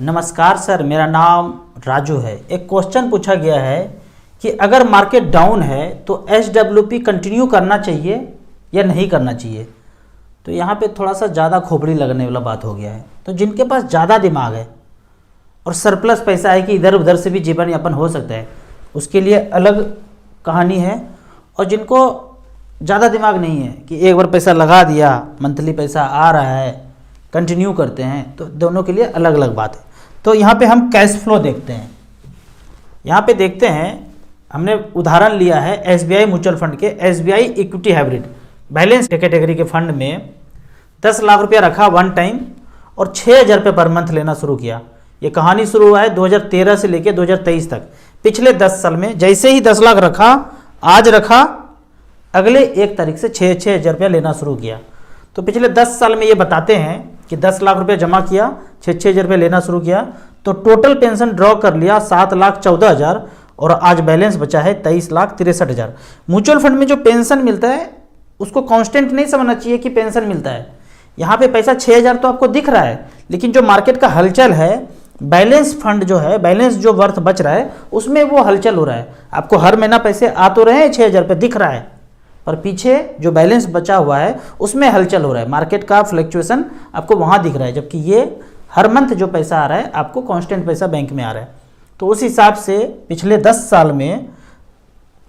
नमस्कार सर, मेरा नाम राजू है। एक क्वेश्चन पूछा गया है कि अगर मार्केट डाउन है तो SWP कंटिन्यू करना चाहिए या नहीं करना चाहिए। तो यहाँ पे थोड़ा सा ज़्यादा खोपड़ी लगने वाला बात हो गया है। तो जिनके पास ज़्यादा दिमाग है और सरप्लस पैसा है कि इधर उधर से भी जीवन यापन हो सकता है, उसके लिए अलग कहानी है। और जिनको ज़्यादा दिमाग नहीं है कि एक बार पैसा लगा दिया, मंथली पैसा आ रहा है, कंटिन्यू करते हैं, तो दोनों के लिए अलग अलग बात है। तो यहाँ पे हम कैश फ्लो देखते हैं। यहाँ पे देखते हैं, हमने उदाहरण लिया है SBI म्यूचुअल फंड के SBI equity hybrid balance category के फंड में 10 लाख रुपया रखा वन टाइम और 6,000 रुपये पर मंथ लेना शुरू किया। ये कहानी शुरू हुआ है 2013 से लेकर 2023 तक। पिछले 10 साल में जैसे ही 10 लाख रखा, आज रखा, अगले 1 तारीख से 6,000 रुपया लेना शुरू किया। तो पिछले 10 साल में ये बताते हैं कि 10 लाख रुपये जमा किया, 6,000 रुपये लेना शुरू किया, तो टोटल पेंशन ड्रॉ कर लिया 7,14,000 और आज बैलेंस बचा है 23,63,000। म्यूचुअल फंड में जो पेंशन मिलता है उसको कांस्टेंट नहीं समझना चाहिए कि पेंशन मिलता है। यहाँ पे पैसा 6,000 तो आपको दिख रहा है, लेकिन जो मार्केट का हलचल है, बैलेंस फंड जो है, बैलेंस जो वर्थ बच रहा है उसमें वो हलचल हो रहा है। आपको हर महीना पैसे आ तो रहे हैं, 6,000 रुपये दिख रहा है, पर पीछे जो बैलेंस बचा हुआ है उसमें हलचल हो रहा है। मार्केट का फ्लक्चुएशन आपको वहाँ दिख रहा है, जबकि ये हर मंथ जो पैसा आ रहा है आपको कांस्टेंट पैसा बैंक में आ रहा है। तो उस हिसाब से पिछले 10 साल में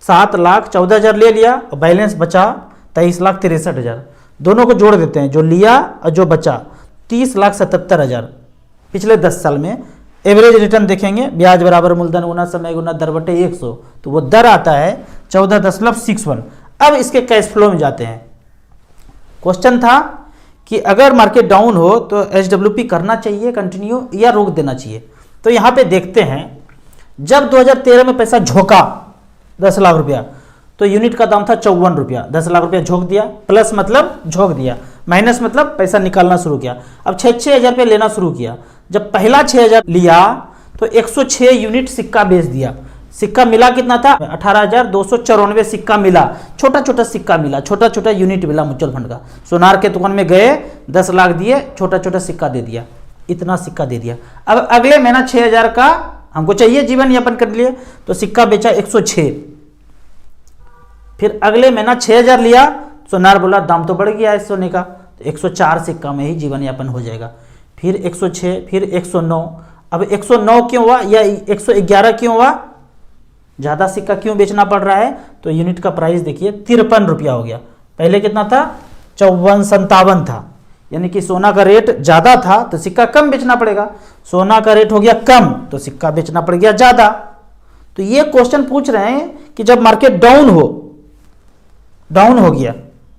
7,14,000 ले लिया और बैलेंस बचा 23,63,000। दोनों को जोड़ देते हैं, जो लिया और जो बचा 30,77,000 पिछले 10 साल में। एवरेज रिटर्न देखेंगे, ब्याज बराबर मूलधन गुना समय गुना दर बटे 100, तो वो दर आता है 14.61। अब इसके कैश फ्लो में जाते हैं। क्वेश्चन था कि अगर मार्केट डाउन हो तो SWP करना चाहिए कंटिन्यू या रोक देना चाहिए। तो यहाँ पे देखते हैं, जब 2013 में पैसा झोंका 10 लाख रुपया, तो यूनिट का दाम था 54 रुपया। 10 लाख रुपया झोंक दिया, प्लस मतलब झोंक दिया, माइनस मतलब पैसा निकालना शुरू किया। अब 6,000 रुपये लेना शुरू किया। जब पहला 6,000 लिया तो 106 यूनिट सिक्का बेच दिया। सिक्का मिला कितना था? 18,294 सिक्का मिला। छोटा छोटा सिक्का मिला, छोटा छोटा यूनिट मिला म्यूचुअल फंड का। सोनार के दुकान में गए, 10 लाख दिए, छोटा छोटा सिक्का दे दिया, इतना सिक्का दे दिया। अब अगले महीना 6,000 का हमको चाहिए जीवन यापन कर लिए, तो सिक्का बेचा 106। फिर अगले महीना 6,000 लिया, सोनार बोला दाम तो बढ़ गया है सोने का, तो 104 सिक्का में ही जीवन यापन हो जाएगा। फिर 106, फिर 109। अब 109 क्यों हुआ या 111 क्यों हुआ? ज़्यादा सिक्का क्यों बेचना पड़ रहा है? तो यूनिट का प्राइस देखिए 53 रुपया हो गया। पहले कितना था? 54-57 था। यानी कि सोना का रेट ज़्यादा था तो सिक्का कम बेचना पड़ेगा, सोना का रेट हो गया कम तो सिक्का बेचना पड़ गया ज़्यादा। तो ये क्वेश्चन पूछ रहे हैं कि जब मार्केट डाउन हो गया,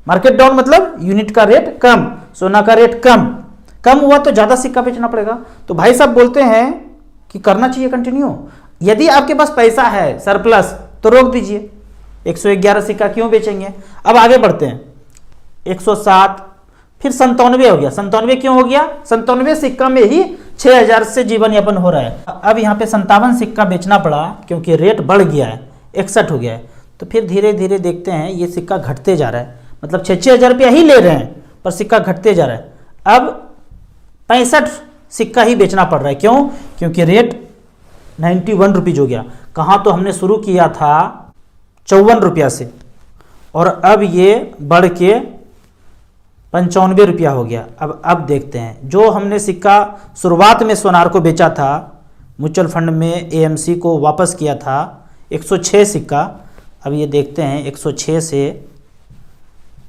मार्केट डाउन मतलब यूनिट का रेट कम, सोना का रेट कम हुआ तो ज़्यादा सिक्का बेचना पड़ेगा। तो भाई साहब बोलते हैं कि करना चाहिए कंटिन्यू। यदि आपके पास पैसा है सरप्लस तो रोक दीजिए, 111 सिक्का क्यों बेचेंगे। अब आगे बढ़ते हैं, 107, फिर 97 हो गया। 97 क्यों हो गया? 97 सिक्का में ही 6,000 से जीवन यापन हो रहा है। अब यहाँ पे 57 सिक्का बेचना पड़ा क्योंकि रेट बढ़ गया है, 61 हो गया है। तो फिर धीरे धीरे देखते हैं ये सिक्का घटते जा रहा है, मतलब 6,000 रुपया ही ले रहे हैं पर सिक्का घटते जा रहा है। अब 65 सिक्का ही बेचना पड़ रहा है। क्यों? क्योंकि रेट 91 रुपीज़ हो गया। कहाँ तो हमने शुरू किया था 54 रुपया से और अब ये बढ़ के 95 रुपया हो गया। अब देखते हैं, जो हमने सिक्का शुरुआत में सोनार को बेचा था, म्यूचुअल फंड में AMC को वापस किया था 106 सिक्का। अब ये देखते हैं 106 से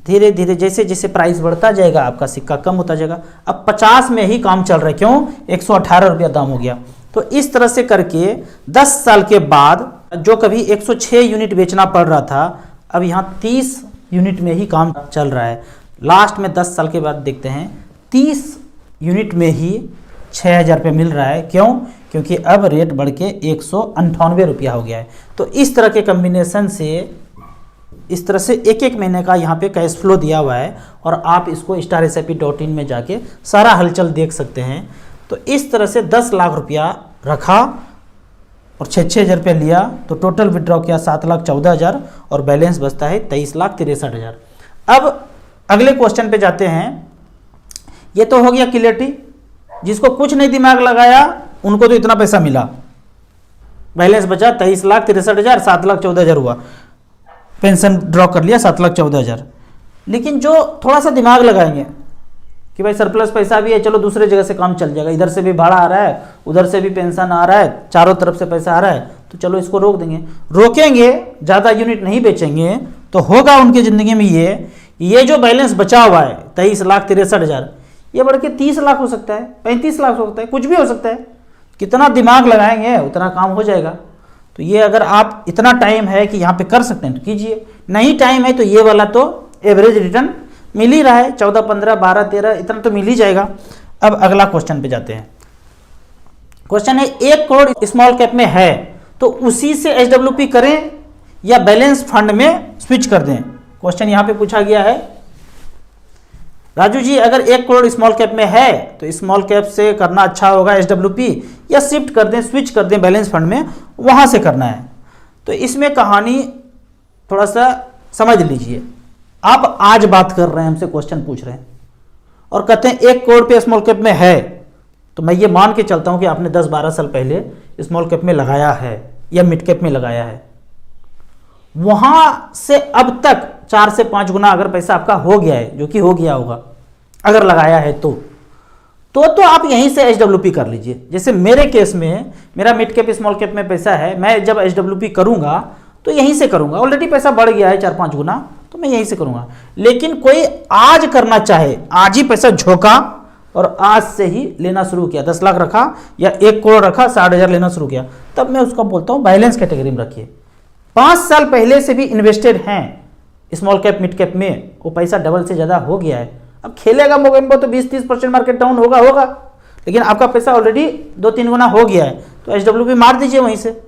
धीरे धीरे जैसे जैसे प्राइस बढ़ता जाएगा आपका सिक्का कम होता जाएगा। अब 50 में ही काम चल रहा है। क्यों? 118 रुपया दाम हो गया। तो इस तरह से करके 10 साल के बाद जो कभी 106 यूनिट बेचना पड़ रहा था, अब यहाँ 30 यूनिट में ही काम चल रहा है। लास्ट में 10 साल के बाद देखते हैं 30 यूनिट में ही 6,000 रुपये मिल रहा है। क्यों? क्योंकि अब रेट बढ़ के 198 रुपया हो गया है। तो इस तरह के कम्बिनेशन से, इस तरह से एक एक महीने का यहाँ पे कैश फ्लो दिया हुआ है और आप इसको StarSIP.in में जाके सारा हलचल देख सकते हैं। तो इस तरह से 10 लाख रुपया रखा और 6,000 रुपया लिया, तो टोटल विड्रॉ किया 7,14,000 और बैलेंस बचता है 23,63,000। अब अगले क्वेश्चन पे जाते हैं। ये तो हो गया क्लियरिटी, जिसको कुछ नहीं दिमाग लगाया उनको तो इतना पैसा मिला, बैलेंस बचा 23,63,000, 7,14,000 हुआ, पेंशन ड्रॉ कर लिया 7,14,000। लेकिन जो थोड़ा सा दिमाग लगाएंगे कि भाई सरप्लस पैसा भी है, चलो दूसरे जगह से काम चल जाएगा, इधर से भी भाड़ा आ रहा है, उधर से भी पेंशन आ रहा है, चारों तरफ से पैसा आ रहा है, तो चलो इसको रोक देंगे। रोकेंगे, ज़्यादा यूनिट नहीं बेचेंगे, तो होगा उनकी ज़िंदगी में ये जो बैलेंस बचा हुआ है 23,63,000, ये बढ़ के 30 लाख हो सकता है, 35 लाख हो सकता है, कुछ भी हो सकता है। कितना दिमाग लगाएंगे उतना काम हो जाएगा। तो ये अगर आप इतना टाइम है कि यहाँ पे कर सकते हैं तो कीजिए, नहीं टाइम है तो ये वाला तो एवरेज रिटर्न मिल ही रहा है, 14, 15, 12, 13 इतना तो मिल ही जाएगा। अब अगला क्वेश्चन पे जाते हैं। क्वेश्चन है 1 करोड़ स्मॉल कैप में है तो उसी से एसडब्ल्यूपी करें या बैलेंस फंड में स्विच कर दें। क्वेश्चन यहाँ पे पूछा गया है, राजू जी अगर 1 करोड़ स्मॉल कैप में है तो स्मॉल कैप से करना अच्छा होगा एसडब्ल्यूपी, या शिफ्ट कर दें, स्विच कर दें बैलेंस फंड में, वहां से करना है। तो इसमें कहानी थोड़ा सा समझ लीजिए। आप आज बात कर रहे हैं, हमसे क्वेश्चन पूछ रहे हैं और कहते हैं 1 करोड़ पे स्मॉल कैप में है, तो मैं ये मान के चलता हूं कि आपने 10-12 साल पहले स्मॉल कैप में लगाया है या मिड कैप में लगाया है। वहां से अब तक 4 से 5 गुना अगर पैसा आपका हो गया है, जो कि हो गया होगा अगर लगाया है तो आप यहीं से एसडब्ल्यूपी कर लीजिए। जैसे मेरे केस में मेरा मिड कैप स्मॉल कैप में पैसा है, मैं जब एसडब्ल्यूपी करूंगा तो यहीं से करूंगा, ऑलरेडी पैसा बढ़ गया है 4-5 गुना, तो मैं यहीं से करूंगा। लेकिन कोई आज करना चाहे, आज ही पैसा झोंका और आज से ही लेना शुरू किया, 10 लाख रखा या 1 करोड़ रखा, 60,000 लेना शुरू किया, तब मैं उसको बोलता हूं बैलेंस कैटेगरी में रखिए। 5 साल पहले से भी इन्वेस्टेड हैं स्मॉल कैप मिड कैप में, वो पैसा डबल से ज़्यादा हो गया है। अब खेलेगा मोगेम्बो तो 20-30% मार्केट डाउन होगा, लेकिन आपका पैसा ऑलरेडी 2-3 गुना हो गया है, तो एसडब्ल्यूपी मार दीजिए वहीं से।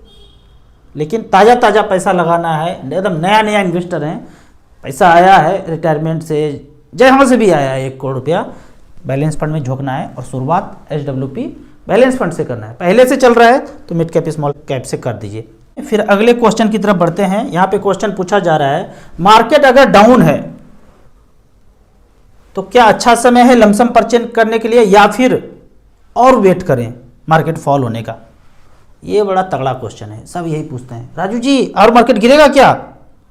लेकिन ताज़ा ताज़ा पैसा लगाना है, एकदम नया इन्वेस्टर हैं, पैसा आया है रिटायरमेंट से, जहाँ से भी आया है 1 करोड़ रुपया, बैलेंस फंड में झोंकना है और शुरुआत एसडब्ल्यूपी बैलेंस फंड से करना है। पहले से चल रहा है तो मिड कैप स्मॉल कैप से कर दीजिए। फिर अगले क्वेश्चन की तरफ बढ़ते हैं। यहाँ पे क्वेश्चन पूछा जा रहा है, मार्केट अगर डाउन है तो क्या अच्छा समय है लमसम परचेज करने के लिए या फिर और वेट करें मार्केट फॉल होने का? ये बड़ा तगड़ा क्वेश्चन है, सब यही पूछते हैं, राजू जी और मार्केट गिरेगा क्या,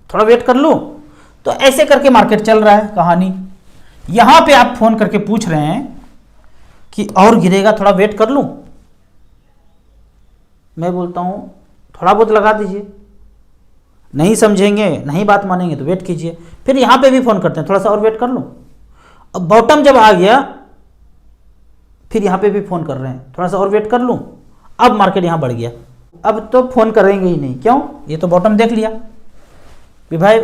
थोड़ा वेट कर लूं? तो ऐसे करके मार्केट चल रहा है कहानी। यहां पे आप फोन करके पूछ रहे हैं कि और गिरेगा, थोड़ा वेट कर लूं? मैं बोलता हूं थोड़ा बहुत लगा दीजिए, नहीं समझेंगे, नहीं बात मानेंगे तो वेट कीजिए। फिर यहां पे भी फोन करते हैं, थोड़ा सा और वेट कर लूं? अब बॉटम जब आ गया फिर यहां पे भी फोन कर रहे हैं, थोड़ा सा और वेट कर लूं? अब मार्केट यहां बढ़ गया, अब तो फोन करेंगे ही नहीं। क्यों? ये तो बॉटम देख लिया कि भाई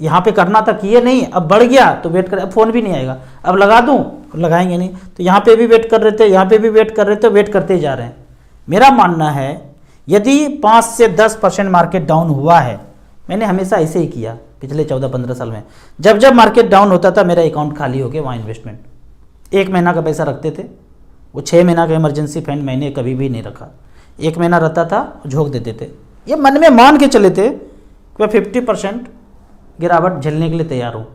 यहां पे करना था, किए नहीं, अब बढ़ गया तो वेट कर, अब फोन भी नहीं आएगा, अब लगा दूं? लगाएंगे नहीं। तो यहां पे भी वेट कर रहे थे, यहां पे भी वेट कर रहे थे, वेट करते ही जा रहे हैं। मेरा मानना है यदि 5 से 10% मार्केट डाउन हुआ है, मैंने हमेशा ऐसे ही किया पिछले 14-15 साल में, जब जब मार्केट डाउन होता था मेरा अकाउंट खाली हो गया, वहाँ इन्वेस्टमेंट 1 महीना का पैसा रखते थे, वो 6 महीना का इमरजेंसी फंड मैंने कभी भी नहीं रखा, 1 महीना रहता था झोंक देते थे। ये मन में मान के चले थे कि मैं 50% गिरावट झेलने के लिए तैयार हूँ।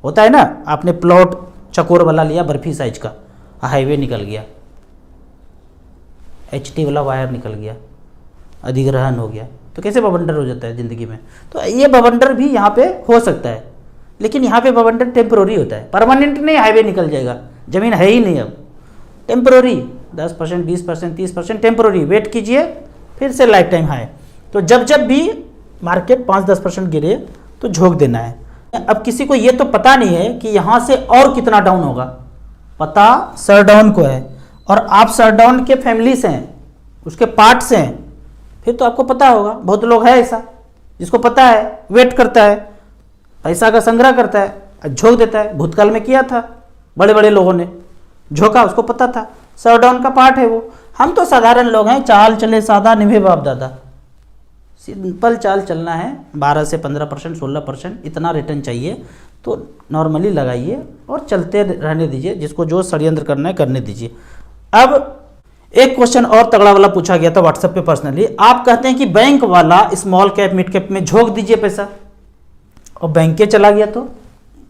होता है ना, आपने प्लॉट चकोर वाला लिया बर्फी साइज का, हाईवे निकल गया, HT वाला वायर निकल गया, अधिग्रहण हो गया, तो कैसे बवंडर हो जाता है ज़िंदगी में। तो ये बवंडर भी यहाँ पे हो सकता है, लेकिन यहाँ पे बवंडर टेम्प्रोरी होता है, परमानेंट नहीं। हाईवे निकल जाएगा, ज़मीन है ही नहीं, अब टेम्प्रोरी 10%, 20%, 30% टेम्प्रोरी, वेट कीजिए फिर से लाइफ टाइम हाई। तो जब जब भी मार्केट 5-10% गिरे तो झोंक देना है। अब किसी को ये तो पता नहीं है कि यहाँ से और कितना डाउन होगा, पता सर डाउन को है, और आप सर डाउन के फैमिली से हैं, उसके पार्ट से हैं, फिर तो आपको पता होगा। बहुत लोग है ऐसा जिसको पता है, वेट करता है, पैसा का संग्रह करता है, झोंक देता है। भूतकाल में किया था, बड़े बड़े लोगों ने झोंका, उसको पता था, सर डाउन का पार्ट है वो। हम तो साधारण लोग हैं, चाल चले सादा निभे बाप दादा, सिंपल चाल चलना है। 12 से 15%, 16% इतना रिटर्न चाहिए, तो नॉर्मली लगाइए और चलते रहने दीजिए, जिसको जो षड्यंत्र करना है करने दीजिए। अब एक क्वेश्चन और तगड़ा वाला पूछा गया था व्हाट्सएप पे पर्सनली। आप कहते हैं कि बैंक वाला स्मॉल कैप मिड कैप में झोंक दीजिए पैसा, और बैंक के चला गया तो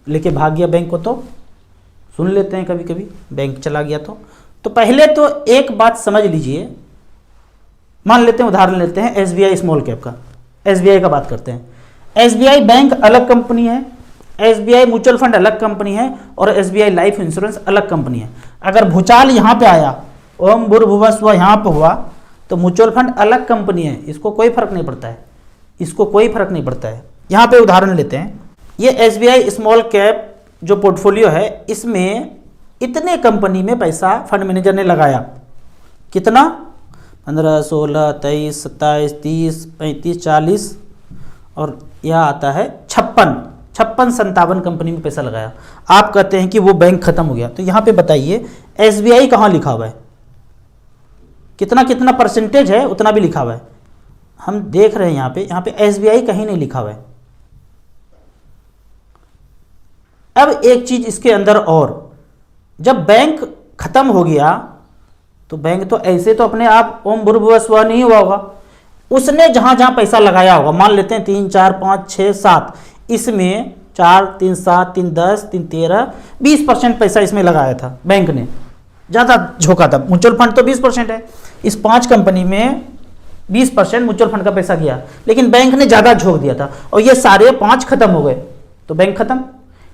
लेके भाग गया बैंक को, तो सुन लेते हैं कभी कभी बैंक चला गया तो पहले तो एक बात समझ लीजिए, मान लेते हैं, उदाहरण लेते हैं एसबीआई स्मॉल कैप का, एसबीआई का बात करते हैं। एसबीआई बैंक अलग कंपनी है, एसबीआई म्यूचुअल फंड अलग कंपनी है, और एसबीआई लाइफ इंश्योरेंस अलग कंपनी है। अगर भूचाल यहाँ पे आया, ओम भूर्भुवः स्वः यहाँ पे हुआ, तो म्यूचुअल फंड अलग कंपनी है, इसको कोई फर्क नहीं पड़ता है, इसको कोई फर्क नहीं पड़ता है। यहाँ पे उदाहरण लेते हैं, ये एसबीआई स्मॉल कैप जो पोर्टफोलियो है, इसमें इतने कंपनी में पैसा फंड मैनेजर ने लगाया, कितना 15, 16, 23, 27, 30, 35, 40 और यह आता है 56, 57 कंपनी में पैसा लगाया। आप कहते हैं कि वो बैंक खत्म हो गया, तो यहाँ पे बताइए एसबीआई कहाँ लिखा हुआ है, कितना कितना परसेंटेज है उतना भी लिखा हुआ है। हम देख रहे हैं यहाँ पे एसबीआई कहीं नहीं लिखा हुआ है। अब एक चीज इसके अंदर, और जब बैंक खत्म हो गया तो बैंक तो ऐसे तो अपने आप ओम भूर्भुवः स्वः नहीं हुआ होगा, उसने जहां जहां पैसा लगाया होगा, मान लेते हैं 3, 4, 5, 6, 7, इसमें 4, 3, 7, 3, 10, 3, 13, 20% पैसा इसमें लगाया था बैंक ने, ज़्यादा झोंका था। म्यूचुअल फंड तो 20% है, इस 5 कंपनी में 20% म्यूचुअल फंड का पैसा गया, लेकिन बैंक ने ज़्यादा झोंक दिया था और ये सारे 5 खत्म हो गए तो बैंक खत्म।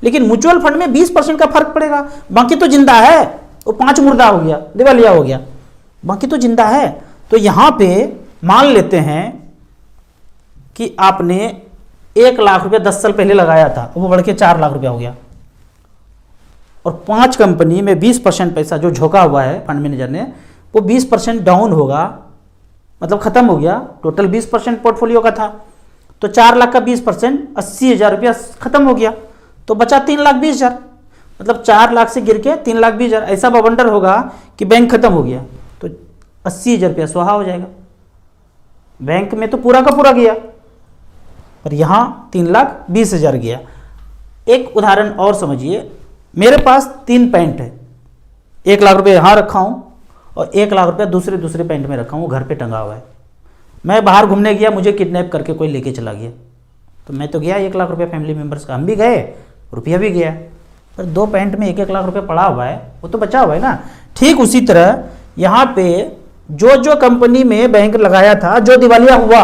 लेकिन म्यूचुअल फंड में 20% का फर्क पड़ेगा, बाकी तो जिंदा है, वो 5 मुर्दा हो गया, दिवालिया हो गया, बाकी तो जिंदा है। तो यहां पे मान लेते हैं कि आपने 1 लाख रुपया 10 साल पहले लगाया था, वो बढ़ के 4 लाख रुपया हो गया, और 5 कंपनी में 20% पैसा जो झोंका हुआ है फंड मैनेजर ने, वो 20% डाउन होगा, मतलब खत्म हो गया। टोटल 20% पोर्टफोलियो का था, तो 4 लाख का 20% 80,000 रुपया खत्म हो गया, तो बचा 3,20,000, मतलब 4 लाख से गिर के 3,20,000। ऐसा बवंडर होगा कि बैंक खत्म हो गया तो 80,000 रुपया स्वाहा हो जाएगा। बैंक में तो पूरा का पूरा गया, पर यहां 3,20,000 गया। एक उदाहरण और समझिए, मेरे पास 3 पैंट है, 1 लाख रुपये यहाँ रखा हूँ और 1 लाख रुपया दूसरे पैंट में रखा हूँ, घर पे टंगा हुआ है। मैं बाहर घूमने गया, मुझे किडनैप करके कोई लेके चला गया, तो मैं तो गया 1 लाख रुपया फैमिली मेम्बर्स का, हम भी गए, रुपया भी गया, पर 2 पैंट में 1-1 लाख रुपया पड़ा हुआ है, वो तो बचा हुआ है ना। ठीक उसी तरह यहाँ पे जो जो कंपनी में बैंक लगाया था, जो दिवालिया हुआ,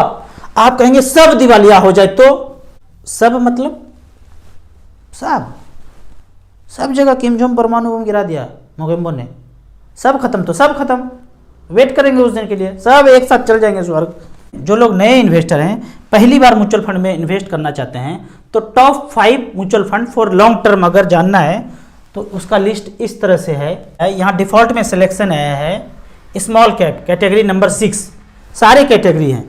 आप कहेंगे सब दिवालिया हो जाए, तो सब मतलब सब जगह किम जोंग परमाणु बम गिरा दिया मोगेम्बो ने, सब खत्म, तो सब खत्म, वेट करेंगे उस दिन के लिए, सब एक साथ चल जाएंगे स्वर्ग। जो लोग नए इन्वेस्टर हैं, पहली बार म्यूचुअल फंड में इन्वेस्ट करना चाहते हैं, तो top 5 mutual fund for long term अगर जानना है तो उसका लिस्ट इस तरह से है। यहाँ डिफॉल्ट में सिलेक्शन आया है स्मॉल कैप कैटेगरी नंबर 6, सारे कैटेगरी हैं।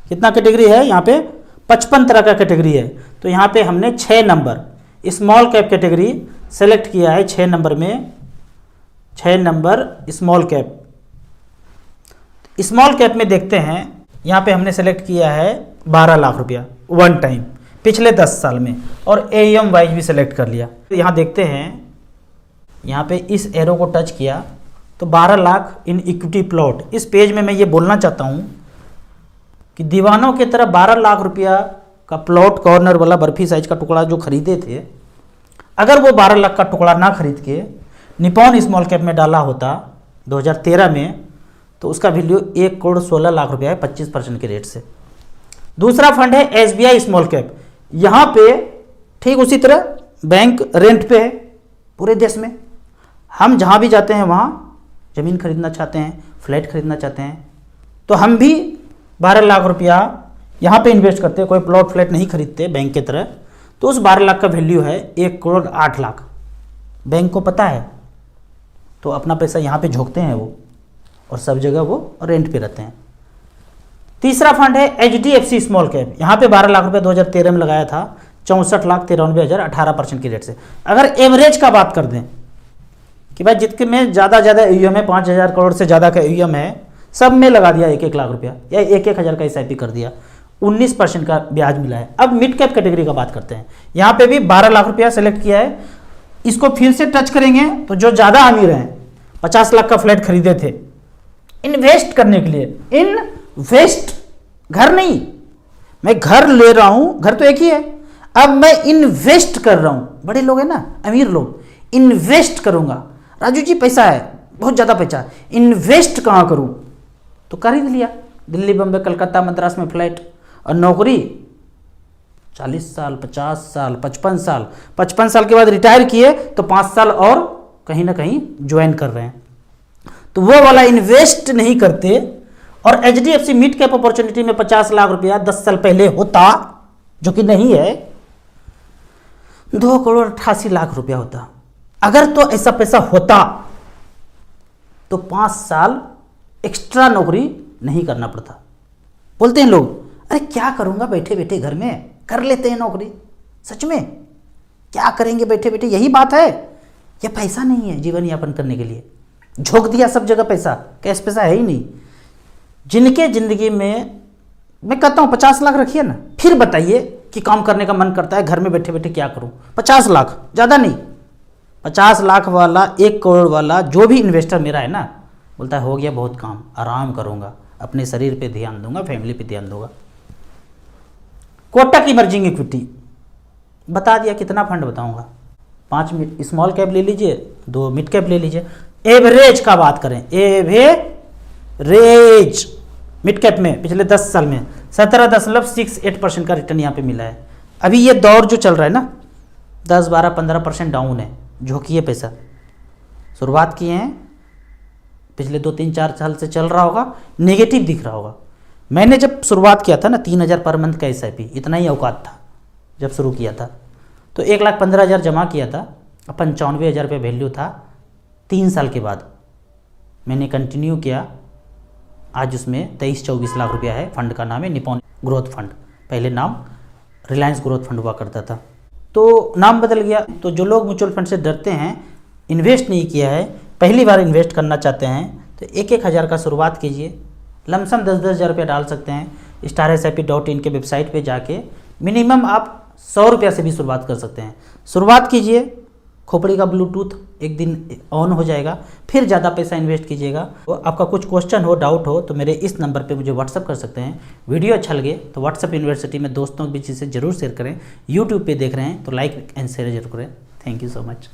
कितना कैटेगरी है यहाँ पे? 55 तरह का कैटेगरी है। तो यहाँ पे हमने 6 number small cap category select किया है, 6 नंबर में 6 number small cap. Small cap में देखते हैं, यहाँ पे हमने सेलेक्ट किया है 12 लाख रुपया वन टाइम पिछले 10 साल में, और AUM वाइज भी सेलेक्ट कर लिया। यहाँ देखते हैं, यहाँ पे इस एरो को टच किया तो 12 लाख इन इक्विटी प्लॉट। इस पेज में मैं ये बोलना चाहता हूँ कि दीवानों की तरह 12 लाख रुपया का प्लॉट कॉर्नर वाला बर्फी साइज का टुकड़ा जो खरीदे थे, अगर वो 12 लाख का टुकड़ा ना खरीद के निपॉन स्मॉल कैप में डाला होता 2013 में, तो उसका वैल्यू 1 करोड़ 16 लाख रुपया है 25% के रेट से। दूसरा फंड है SBI स्मॉल कैप। यहाँ पे ठीक उसी तरह बैंक रेंट पे है पूरे देश में। हम जहाँ भी जाते हैं वहाँ ज़मीन खरीदना चाहते हैं, फ्लैट खरीदना चाहते हैं, तो हम भी 12 लाख रुपया यहाँ पे इन्वेस्ट करते हैं, कोई प्लॉट फ्लैट नहीं खरीदते बैंक की तरह। तो उस 12 लाख का वैल्यू है 1 करोड़ 8 लाख। बैंक को पता है, तो अपना पैसा यहाँ पे झोंकते हैं वो, और सब जगह वो रेंट पे रहते हैं। तीसरा फंड है HDFC स्मॉल कैप। यहाँ पे 12 लाख रुपए 2013 में लगाया था, 64,93,000 18% की रेट से। अगर एवरेज का बात कर दें कि भाई जितके में ज़्यादा AUM है, 5,000 करोड़ से ज़्यादा का AUM है, सब में लगा दिया 1-1 लाख रुपया या 1-1 हज़ार का SIP कर दिया, 19% का ब्याज मिला है। अब मिड कैप कैटेगरी का बात करते हैं। यहाँ पे भी 12 लाख रुपया सेलेक्ट किया है। इसको फिर से टच करेंगे तो जो ज़्यादा अमीर हैं, 50 लाख का फ्लैट खरीदे थे इन्वेस्ट करने के लिए, इन्वेस्ट, घर नहीं, मैं घर ले रहा हूं, घर तो एक ही है, अब मैं इन्वेस्ट कर रहा हूं। बड़े लोग हैं ना, अमीर लोग, इन्वेस्ट करूंगा। राजू जी पैसा है, बहुत ज़्यादा पैसा, इन्वेस्ट कहाँ करूँ, तो खरीद लिया दिल्ली, बम्बई, कलकत्ता, मद्रास में फ्लैट, और नौकरी 40 साल, 50 साल, 55 साल, 55 साल के बाद रिटायर किए तो 5 साल और कहीं ना कहीं ज्वाइन कर रहे हैं। तो वो वाला इन्वेस्ट नहीं करते, और HDFC मिड कैप अपॉर्चुनिटी में 50 लाख रुपया 10 साल पहले होता, जो कि नहीं है, 2,88,00,000 रुपया होता। अगर तो ऐसा पैसा होता तो 5 साल एक्स्ट्रा नौकरी नहीं करना पड़ता। बोलते हैं लोग, अरे क्या करूंगा बैठे बैठे घर में, कर लेते हैं नौकरी। सच में क्या करेंगे बैठे बैठे, यही बात है। यह पैसा नहीं है जीवन यापन करने के लिए, झोंक दिया सब जगह पैसा, कैश पैसा है ही नहीं। जिनके जिंदगी में मैं कहता हूं 50 लाख रखिए ना, फिर बताइए कि काम करने का मन करता है, घर में बैठे बैठे क्या करूं। 50 लाख ज़्यादा नहीं, 50 लाख वाला, 1 करोड़ वाला जो भी इन्वेस्टर मेरा है ना, बोलता है हो गया बहुत काम, आराम करूंगा, अपने शरीर पे ध्यान दूंगा, फैमिली पे ध्यान दूंगा। कोटक इमर्जिंग इक्विटी बता दिया, कितना फंड बताऊंगा। 5 स्मॉल कैप ले लीजिए, 2 मिड कैप ले लीजिए। एवरेज का बात करें, एवरेज मिड कैप में पिछले 10 साल में 17.68% का रिटर्न यहाँ पे मिला है। अभी ये दौर जो चल रहा है ना, 10, 12, 15% डाउन है, झोंकिए पैसा। शुरुआत किए हैं, पिछले 2, 3, 4 साल से चल रहा होगा, नेगेटिव दिख रहा होगा। मैंने जब शुरुआत किया था ना, 3,000 पर मंथ का SIP, इतना ही औकात था जब शुरू किया था, तो 1,15,000 जमा किया था, 95,000 रुपये वैल्यू था। 3 साल के बाद मैंने कंटिन्यू किया, आज उसमें 23-24 लाख रुपया है। फंड का नाम है निपॉन ग्रोथ फंड, पहले नाम रिलायंस ग्रोथ फंड हुआ करता था, तो नाम बदल गया। तो जो लोग म्यूचुअल फंड से डरते हैं, इन्वेस्ट नहीं किया है, पहली बार इन्वेस्ट करना चाहते हैं, तो 1-1 हज़ार का शुरुआत कीजिए। लमसम 10-10 हज़ार रुपया डाल सकते हैं। StarSIP.in के वेबसाइट पे जाके मिनिमम आप 100 रुपया से भी शुरुआत कर सकते हैं। शुरुआत कीजिए, खोपड़ी का ब्लूटूथ एक दिन ऑन हो जाएगा, फिर ज़्यादा पैसा इन्वेस्ट कीजिएगा। तो आपका कुछ क्वेश्चन हो, डाउट हो, तो मेरे इस नंबर पे मुझे व्हाट्सअप कर सकते हैं। वीडियो अच्छा लगे तो व्हाट्सअप यूनिवर्सिटी में दोस्तों के बीच इसे जरूर शेयर करें। यूट्यूब पे देख रहे हैं तो लाइक एंड शेयर जरूर करें। Thank you so much.